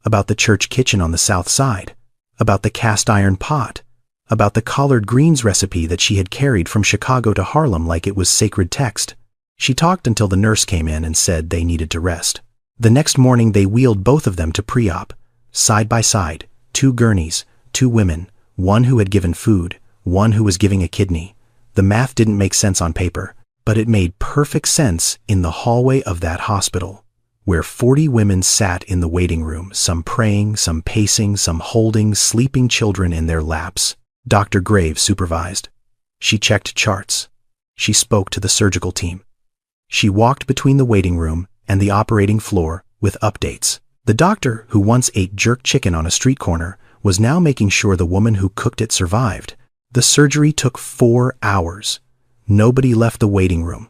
about the church kitchen on the south side, about the cast iron pot, about the collard greens recipe that she had carried from Chicago to Harlem like it was sacred text. She talked until the nurse came in and said they needed to rest. The next morning they wheeled both of them to pre-op, side by side, 2 gurneys, 2 women, one who had given food, one who was giving a kidney. The math didn't make sense on paper, but it made perfect sense in the hallway of that hospital, where 40 women sat in the waiting room, some praying, some pacing, some holding sleeping children in their laps. Dr. Graves supervised. She checked charts. She spoke to the surgical team. She walked between the waiting room and the operating floor with updates. The doctor, who once ate jerk chicken on a street corner, was now making sure the woman who cooked it survived. The surgery took 4 hours. Nobody left the waiting room.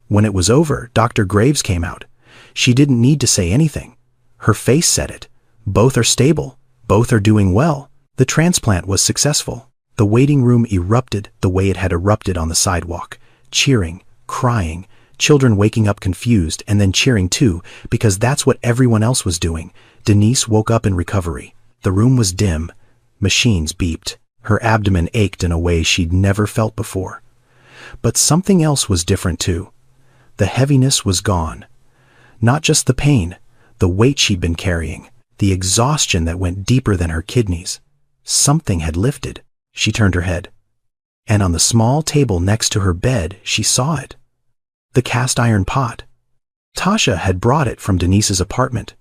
When it was over, Dr. Graves came out. She didn't need to say anything. Her face said it. Both are stable. Both are doing well. The transplant was successful. The waiting room erupted the way it had erupted on the sidewalk, cheering, crying, children waking up confused and then cheering too, because that's what everyone else was doing. Denise woke up in recovery. The room was dim. Machines beeped. Her abdomen ached in a way she'd never felt before. But something else was different too. The heaviness was gone. Not just the pain, the weight she'd been carrying, the exhaustion that went deeper than her kidneys. Something had lifted. She turned her head. And on the small table next to her bed, she saw it. The cast iron pot. Tasha had brought it from Denise's apartment,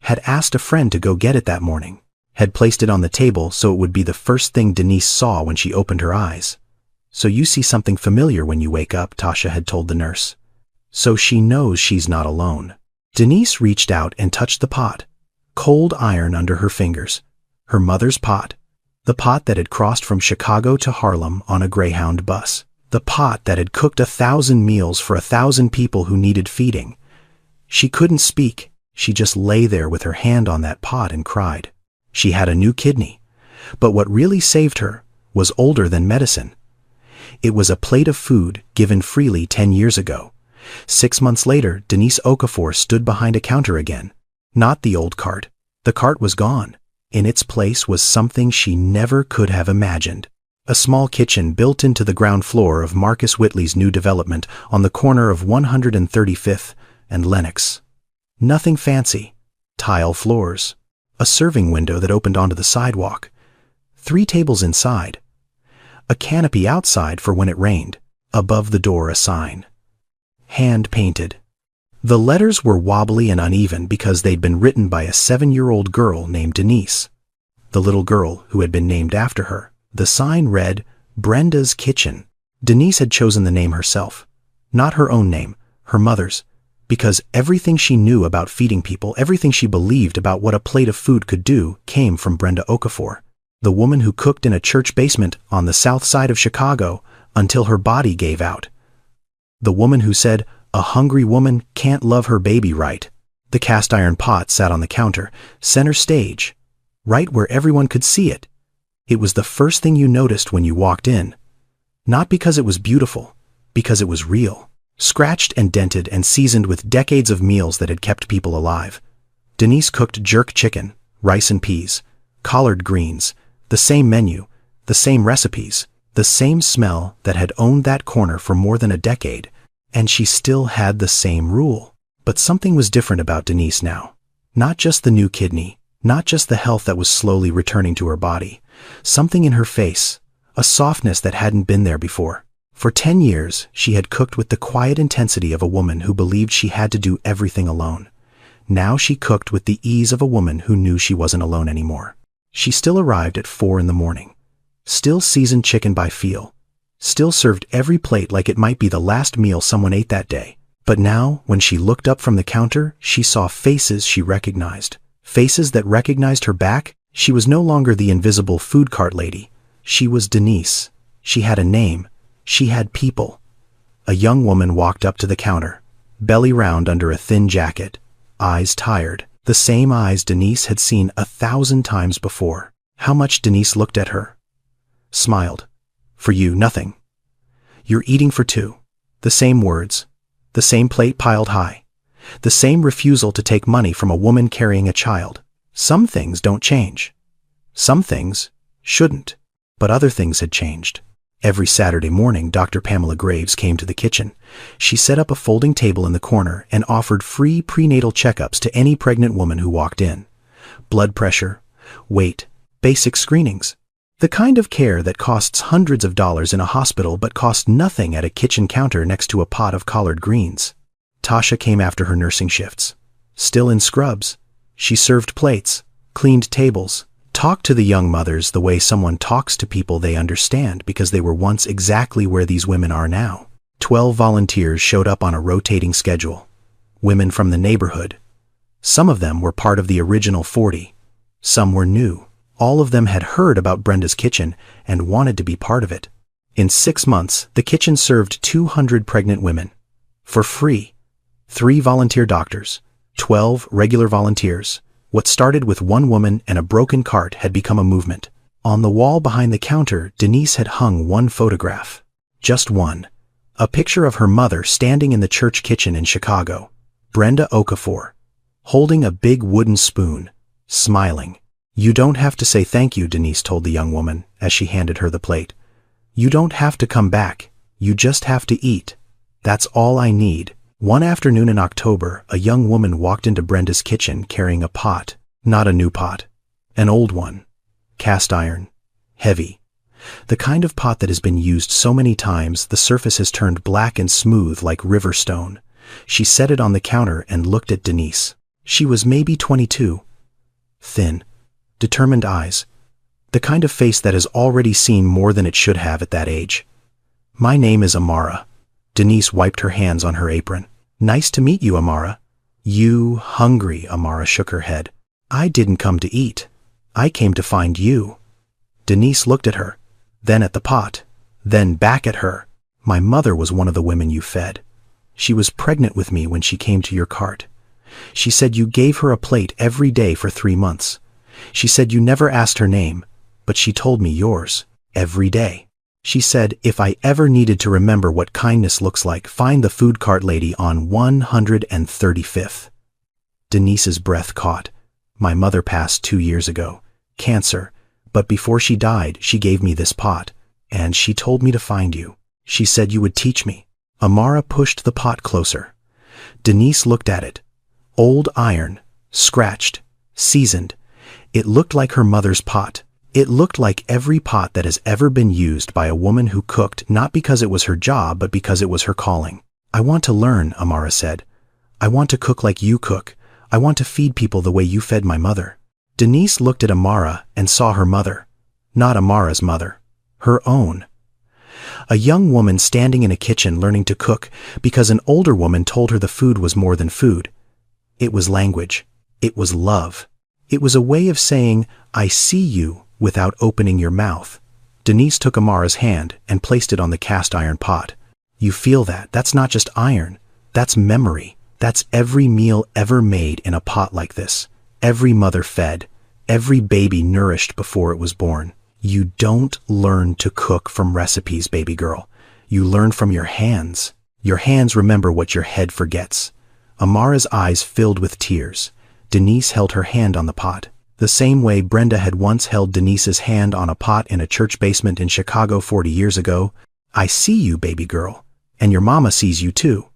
had asked a friend to go get it that morning, had placed it on the table so it would be the first thing Denise saw when she opened her eyes. So you see something familiar when you wake up, Tasha had told the nurse. So she knows she's not alone. Denise reached out and touched the pot, cold iron under her fingers. Her mother's pot. The pot that had crossed from Chicago to Harlem on a Greyhound bus. The pot that had cooked 1,000 meals for 1,000 people who needed feeding. She couldn't speak. She just lay there with her hand on that pot and cried. She had a new kidney. But what really saved her was older than medicine. It was a plate of food given freely 10 years ago. 6 months later, Denise Okafor stood behind a counter again. Not the old cart. The cart was gone. In its place was something she never could have imagined. A small kitchen built into the ground floor of Marcus Whitley's new development on the corner of 135th and Lenox. Nothing fancy. Tile floors. A serving window that opened onto the sidewalk. 3 tables inside. A canopy outside for when it rained. Above the door a sign. Hand-painted. The letters were wobbly and uneven because they'd been written by a 7-year-old girl named Denise, the little girl who had been named after her. The sign read, Brenda's Kitchen. Denise had chosen the name herself, not her own name, her mother's, because everything she knew about feeding people, everything she believed about what a plate of food could do, came from Brenda Okafor, the woman who cooked in a church basement on the south side of Chicago until her body gave out. The woman who said, a hungry woman can't love her baby right. The cast iron pot sat on the counter, center stage, right where everyone could see it. It was the first thing you noticed when you walked in. Not because it was beautiful, because it was real. Scratched and dented and seasoned with decades of meals that had kept people alive. Denise cooked jerk chicken, rice and peas, collard greens, the same menu, the same recipes, the same smell that had owned that corner for more than a decade. And she still had the same rule. But something was different about Denise now. Not just the new kidney, not just the health that was slowly returning to her body. Something in her face, a softness that hadn't been there before. For 10 years, she had cooked with the quiet intensity of a woman who believed she had to do everything alone. Now she cooked with the ease of a woman who knew she wasn't alone anymore. She still arrived at 4 in the morning. Still seasoned chicken by feel. Still served every plate like it might be the last meal someone ate that day. But now, when she looked up from the counter, she saw faces she recognized. Faces that recognized her back. She was no longer the invisible food cart lady. She was Denise. She had a name. She had people. A young woman walked up to the counter, belly round under a thin jacket, eyes tired. The same eyes Denise had seen 1,000 times before. How much? Denise looked at her. Smiled. For you, nothing. You're eating for two. The same words. The same plate piled high. The same refusal to take money from a woman carrying a child. Some things don't change. Some things shouldn't. But other things had changed. Every Saturday morning, Dr. Pamela Graves came to the kitchen. She set up a folding table in the corner and offered free prenatal checkups to any pregnant woman who walked in. Blood pressure, weight, basic screenings. The kind of care that costs hundreds of dollars in a hospital but costs nothing at a kitchen counter next to a pot of collard greens. Tasha came after her nursing shifts. Still in scrubs, she served plates, cleaned tables, talked to the young mothers the way someone talks to people they understand because they were once exactly where these women are now. 12 volunteers showed up on a rotating schedule. Women from the neighborhood. Some of them were part of the original 40. Some were new. All of them had heard about Brenda's kitchen and wanted to be part of it. In 6 months, the kitchen served 200 pregnant women. For free. 3 volunteer doctors. 12 regular volunteers. What started with one woman and a broken cart had become a movement. On the wall behind the counter, Denise had hung one photograph. Just one. A picture of her mother standing in the church kitchen in Chicago. Brenda Okafor. Holding a big wooden spoon. Smiling. You don't have to say thank you, Denise told the young woman as she handed her the plate. You don't have to come back. You just have to eat. That's all I need. One afternoon in October, a young woman walked into Brenda's kitchen carrying a pot. Not a new pot. An old one. Cast iron. Heavy. The kind of pot that has been used so many times the surface has turned black and smooth like river stone. She set it on the counter and looked at Denise. She was maybe 22. Thin. Determined eyes. The kind of face that has already seen more than it should have at that age. My name is Amara. Denise wiped her hands on her apron. Nice to meet you, Amara. You hungry? Amara shook her head. I didn't come to eat. I came to find you. Denise looked at her, then at the pot, then back at her. My mother was one of the women you fed. She was pregnant with me when she came to your cart. She said you gave her a plate every day for 3 months. She said you never asked her name, but she told me yours, every day. She said, if I ever needed to remember what kindness looks like, find the food cart lady on 135th. Denise's breath caught. My mother passed 2 years ago. Cancer. But before she died, she gave me this pot. And she told me to find you. She said you would teach me. Amara pushed the pot closer. Denise looked at it. Old iron. Scratched. Seasoned. It looked like her mother's pot. It looked like every pot that has ever been used by a woman who cooked not because it was her job but because it was her calling. I want to learn, Amara said. I want to cook like you cook. I want to feed people the way you fed my mother. Denise looked at Amara and saw her mother. Not Amara's mother. Her own. A young woman standing in a kitchen learning to cook because an older woman told her the food was more than food. It was language. It was love. It was a way of saying, I see you, without opening your mouth. Denise took Amara's hand and placed it on the cast iron pot. You feel that? That's not just iron. That's memory. That's every meal ever made in a pot like this. Every mother fed. Every baby nourished before it was born. You don't learn to cook from recipes, baby girl. You learn from your hands. Your hands remember what your head forgets. Amara's eyes filled with tears. Denise held her hand on the pot. The same way Brenda had once held Denise's hand on a pot in a church basement in Chicago 40 years ago. I see you, baby girl. And your mama sees you too.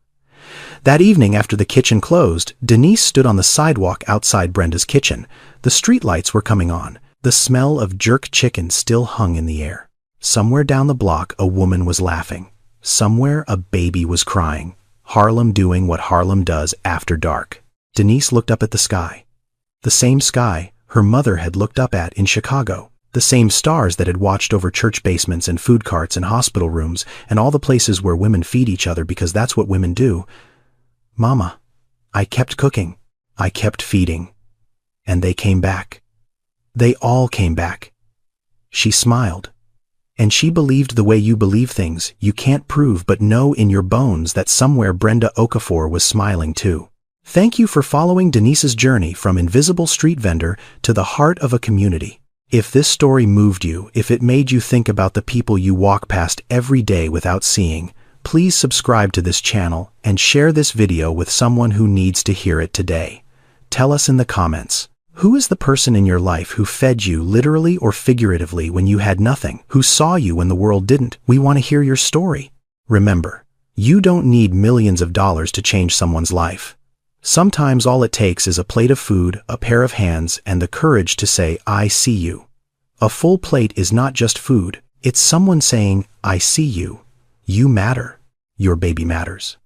That evening after the kitchen closed, Denise stood on the sidewalk outside Brenda's kitchen. The streetlights were coming on. The smell of jerk chicken still hung in the air. Somewhere down the block a woman was laughing. Somewhere a baby was crying. Harlem doing what Harlem does after dark. Denise looked up at the sky. The same sky her mother had looked up at in Chicago. The same stars that had watched over church basements and food carts and hospital rooms and all the places where women feed each other because that's what women do. Mama, I kept cooking. I kept feeding. And they came back. They all came back. She smiled. And she believed the way you believe things you can't prove but know in your bones that somewhere Brenda Okafor was smiling too. Thank you for following Denise's journey from invisible street vendor to the heart of a community. If this story moved you, if it made you think about the people you walk past every day without seeing, please subscribe to this channel and share this video with someone who needs to hear it today. Tell us in the comments, who is the person in your life who fed you literally or figuratively when you had nothing, who saw you when the world didn't? We want to hear your story. Remember, you don't need millions of dollars to change someone's life. Sometimes all it takes is a plate of food, a pair of hands, and the courage to say, I see you. A full plate is not just food, it's someone saying, I see you. You matter. Your baby matters.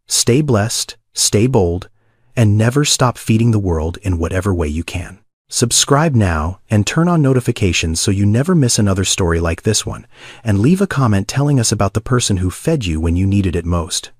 Stay blessed, stay bold, and never stop feeding the world in whatever way you can. Subscribe now and turn on notifications so you never miss another story like this one, and leave a comment telling us about the person who fed you when you needed it most.